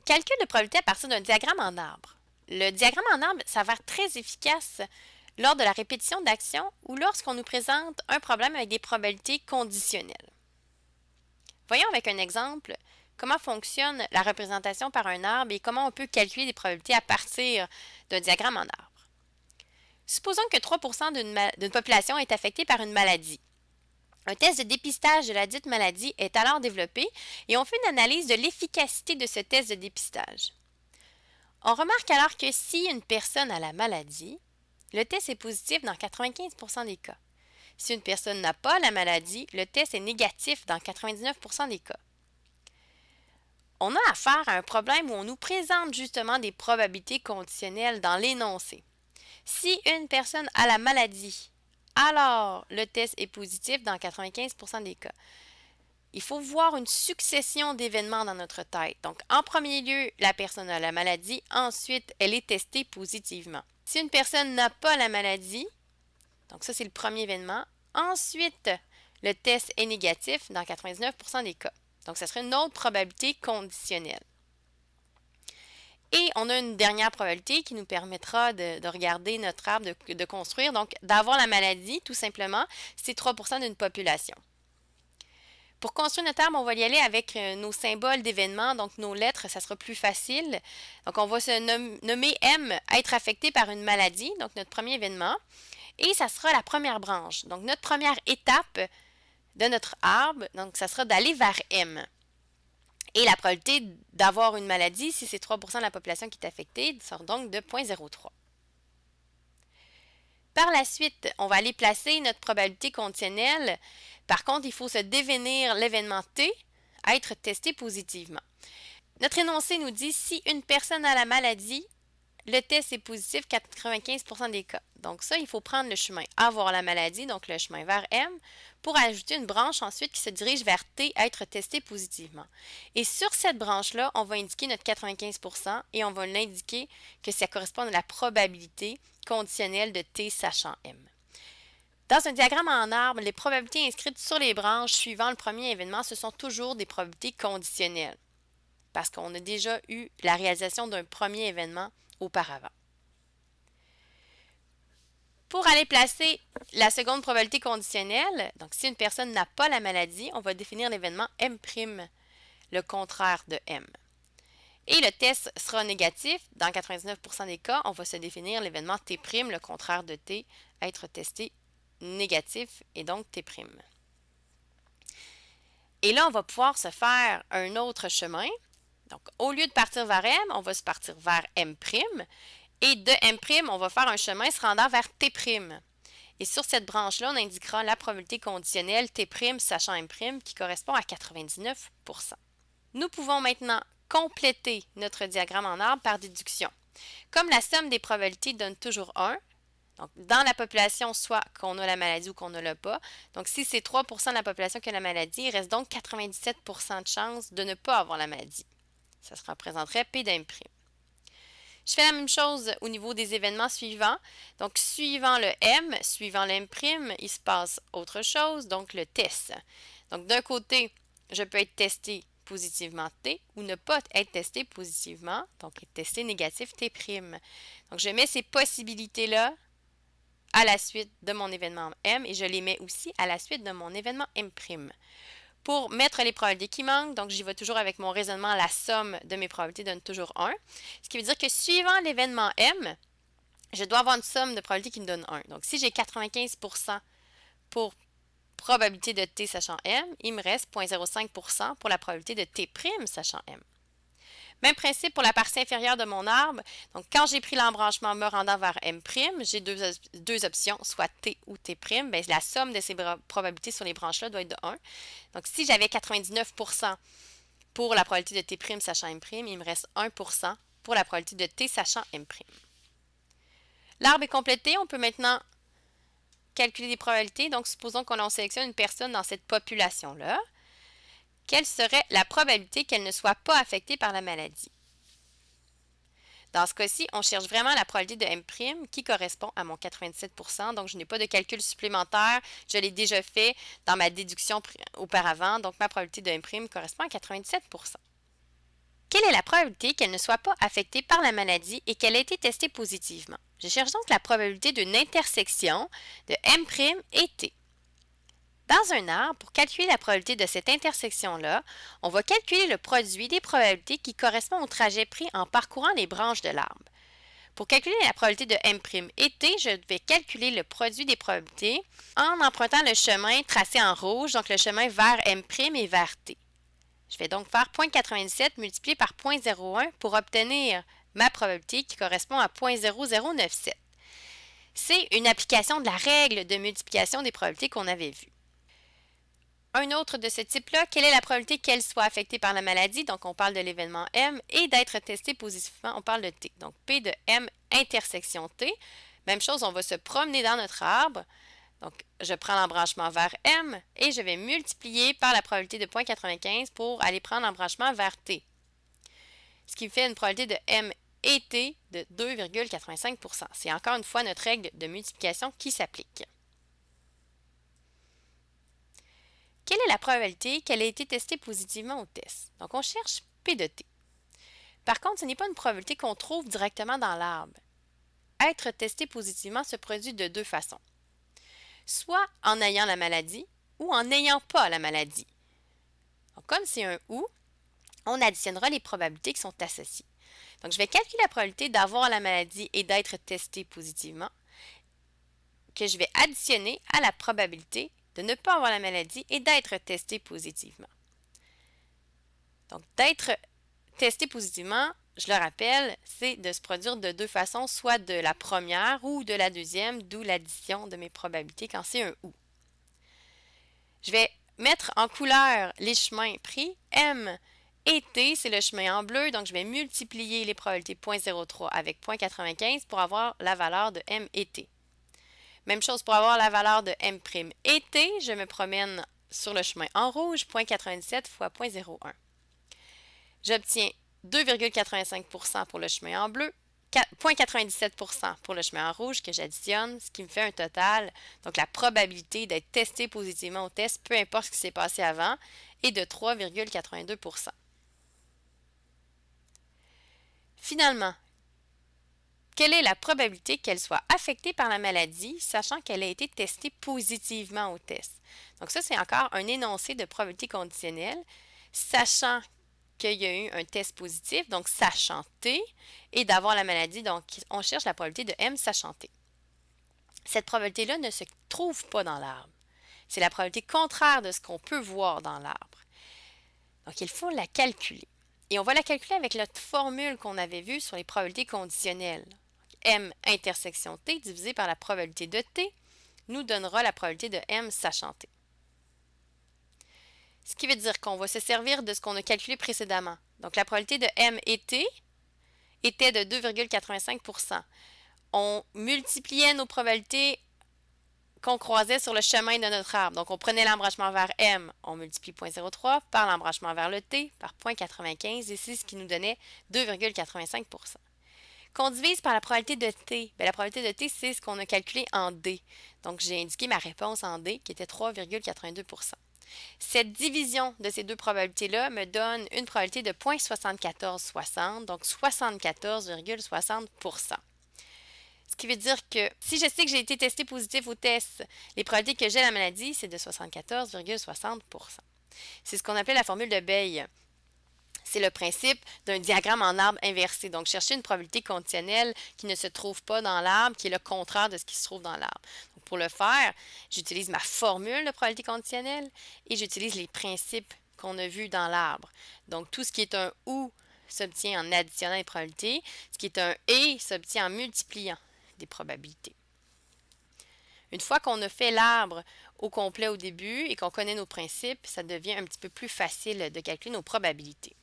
Calcul de probabilité à partir d'un diagramme en arbre. Le diagramme en arbre s'avère très efficace lors de la répétition d'actions ou lorsqu'on nous présente un problème avec des probabilités conditionnelles. Voyons avec un exemple comment fonctionne la représentation par un arbre et comment on peut calculer des probabilités à partir d'un diagramme en arbre. Supposons que 3% d'une population est affectée par une maladie. Un test de dépistage de la dite maladie est alors développé et on fait une analyse de l'efficacité de ce test de dépistage. On remarque alors que si une personne a la maladie, le test est positif dans 95% des cas. Si une personne n'a pas la maladie, le test est négatif dans 99% des cas. On a affaire à un problème où on nous présente justement des probabilités conditionnelles dans l'énoncé. Si une personne a la maladie, alors le test est positif dans 95% des cas. Il faut voir une succession d'événements dans notre tête. Donc, en premier lieu, la personne a la maladie. Ensuite, elle est testée positivement. Si une personne n'a pas la maladie, donc ça, c'est le premier événement. Ensuite, le test est négatif dans 99% des cas. Donc, ça serait une autre probabilité conditionnelle. Et on a une dernière probabilité qui nous permettra de regarder notre arbre, de construire. Donc, d'avoir la maladie, tout simplement, c'est 3% d'une population. Pour construire notre arbre, on va y aller avec nos symboles d'événements, donc nos lettres, ça sera plus facile. Donc, on va se nommer M, être affecté par une maladie, donc notre premier événement. Et ça sera la première branche. Donc, notre première étape de notre arbre, donc ça sera d'aller vers M. Et la probabilité d'avoir une maladie, si c'est 3% de la population qui est affectée, sort donc de 0,03. Par la suite, on va aller placer notre probabilité conditionnelle. Par contre, il faut se définir l'événement T à être testé positivement. Notre énoncé nous dit si une personne a la maladie, le test est positif 95% des cas. Donc ça, il faut prendre le chemin avoir la maladie, donc le chemin vers M, pour ajouter une branche ensuite qui se dirige vers T, être testé positivement. Et sur cette branche-là, on va indiquer notre 95% et on va l'indiquer que ça correspond à la probabilité conditionnelle de T sachant M. Dans un diagramme en arbre, les probabilités inscrites sur les branches suivant le premier événement, ce sont toujours des probabilités conditionnelles parce qu'on a déjà eu la réalisation d'un premier événement auparavant. Pour aller placer la seconde probabilité conditionnelle, donc si une personne n'a pas la maladie, on va définir l'événement M', le contraire de M. Et le test sera négatif. Dans 99% des cas, on va se définir l'événement T', le contraire de T, être testé négatif et donc T'. Et là, on va pouvoir se faire un autre chemin. Donc, au lieu de partir vers M, on va se partir vers M'. Et de M', on va faire un chemin se rendant vers T'. Et sur cette branche-là, on indiquera la probabilité conditionnelle T', sachant M', qui correspond à 99%. Nous pouvons maintenant compléter notre diagramme en arbre par déduction. Comme la somme des probabilités donne toujours 1, donc dans la population, soit qu'on a la maladie ou qu'on ne l'a pas, donc si c'est 3% de la population qui a la maladie, il reste donc 97% de chance de ne pas avoir la maladie. Ça se représenterait P d'M'. Je fais la même chose au niveau des événements suivants. Donc, suivant le M, suivant l'M', il se passe autre chose, donc le test. Donc, d'un côté, je peux être testé positivement T ou ne pas être testé positivement, donc être testé négatif T'. Donc, je mets ces possibilités-là à la suite de mon événement M et je les mets aussi à la suite de mon événement M'. Pour mettre les probabilités qui manquent, donc j'y vais toujours avec mon raisonnement, la somme de mes probabilités donne toujours 1. Ce qui veut dire que suivant l'événement M, je dois avoir une somme de probabilités qui me donne 1. Donc si j'ai 95% pour probabilité de T sachant M, il me reste 0,05% pour la probabilité de T' sachant M. Même principe pour la partie inférieure de mon arbre. Donc, quand j'ai pris l'embranchement me rendant vers M', j'ai deux options, soit T ou T'. Bien, la somme de ces probabilités sur les branches-là doit être de 1. Donc, si j'avais 99% pour la probabilité de T' sachant M', il me reste 1% pour la probabilité de T sachant M'. L'arbre est complété. On peut maintenant calculer des probabilités. Donc, supposons qu'on sélectionne une personne dans cette population-là. Quelle serait la probabilité qu'elle ne soit pas affectée par la maladie? Dans ce cas-ci, on cherche vraiment la probabilité de M' qui correspond à mon 97%. Donc, je n'ai pas de calcul supplémentaire. Je l'ai déjà fait dans ma déduction auparavant. Donc, ma probabilité de M' correspond à 97%. Quelle est la probabilité qu'elle ne soit pas affectée par la maladie et qu'elle ait été testée positivement? Je cherche donc la probabilité d'une intersection de M' et T. Dans un arbre, pour calculer la probabilité de cette intersection-là, on va calculer le produit des probabilités qui correspond au trajet pris en parcourant les branches de l'arbre. Pour calculer la probabilité de M' et T, je vais calculer le produit des probabilités en empruntant le chemin tracé en rouge, donc le chemin vers M' et vers T. Je vais donc faire 0,97 multiplié par 0,01 pour obtenir ma probabilité qui correspond à 0,0097. C'est une application de la règle de multiplication des probabilités qu'on avait vue. Un autre de ce type-là, quelle est la probabilité qu'elle soit affectée par la maladie? Donc, on parle de l'événement M et d'être testé positivement, on parle de T. Donc, P de M intersection T. Même chose, on va se promener dans notre arbre. Donc, je prends l'embranchement vers M et je vais multiplier par la probabilité de 0,95 pour aller prendre l'embranchement vers T. Ce qui me fait une probabilité de M et T de 2,85 %. C'est encore une fois notre règle de multiplication qui s'applique. Quelle est la probabilité qu'elle ait été testée positivement au test? Donc, on cherche P de T. Par contre, ce n'est pas une probabilité qu'on trouve directement dans l'arbre. Être testé positivement se produit de deux façons. Soit en ayant la maladie ou en n'ayant pas la maladie. Donc, comme c'est un ou, on additionnera les probabilités qui sont associées. Donc, je vais calculer la probabilité d'avoir la maladie et d'être testé positivement, que je vais additionner à la probabilité de ne pas avoir la maladie et d'être testé positivement. Donc, d'être testé positivement, je le rappelle, c'est de se produire de deux façons, soit de la première ou de la deuxième, d'où l'addition de mes probabilités quand c'est un ou. Je vais mettre en couleur les chemins pris. M et T, c'est le chemin en bleu, donc je vais multiplier les probabilités 0,03 avec 0,95 pour avoir la valeur de M et T. Même chose pour avoir la valeur de M' et T, je me promène sur le chemin en rouge, 0,97 fois 0,01. J'obtiens 2,85 % pour le chemin en bleu, 0,97 % pour le chemin en rouge que j'additionne, ce qui me fait un total, donc la probabilité d'être testé positivement au test, peu importe ce qui s'est passé avant, est de 3,82 %. Finalement, quelle est la probabilité qu'elle soit affectée par la maladie, sachant qu'elle a été testée positivement au test? Donc ça, c'est encore un énoncé de probabilité conditionnelle, sachant qu'il y a eu un test positif, donc sachant T, et d'avoir la maladie, donc on cherche la probabilité de M sachant T. Cette probabilité-là ne se trouve pas dans l'arbre. C'est la probabilité contraire de ce qu'on peut voir dans l'arbre. Donc, il faut la calculer. Et on va la calculer avec notre formule qu'on avait vue sur les probabilités conditionnelles. M intersection T divisé par la probabilité de T nous donnera la probabilité de M sachant T. Ce qui veut dire qu'on va se servir de ce qu'on a calculé précédemment. Donc, la probabilité de M et T était de 2,85 %. On multipliait nos probabilités qu'on croisait sur le chemin de notre arbre. Donc, on prenait l'embranchement vers M, on multiplie 0,03 par l'embranchement vers le T par 0,95 et c'est ce qui nous donnait 2,85 %. Qu'on divise par la probabilité de T. Bien, la probabilité de T, c'est ce qu'on a calculé en D. Donc, j'ai indiqué ma réponse en D qui était 3,82 %. Cette division de ces deux probabilités-là me donne une probabilité de 0,7460, donc 74,60 %. Ce qui veut dire que si je sais que j'ai été testé positif au test, les probabilités que j'ai la maladie, c'est de 74,60 %. C'est ce qu'on appelait la formule de Bayes. C'est le principe d'un diagramme en arbre inversé. Donc, chercher une probabilité conditionnelle qui ne se trouve pas dans l'arbre, qui est le contraire de ce qui se trouve dans l'arbre. Donc, pour le faire, j'utilise ma formule de probabilité conditionnelle et j'utilise les principes qu'on a vus dans l'arbre. Donc, tout ce qui est un ou s'obtient en additionnant les probabilités. Ce qui est un et s'obtient en multipliant des probabilités. Une fois qu'on a fait l'arbre au complet au début et qu'on connaît nos principes, ça devient un petit peu plus facile de calculer nos probabilités.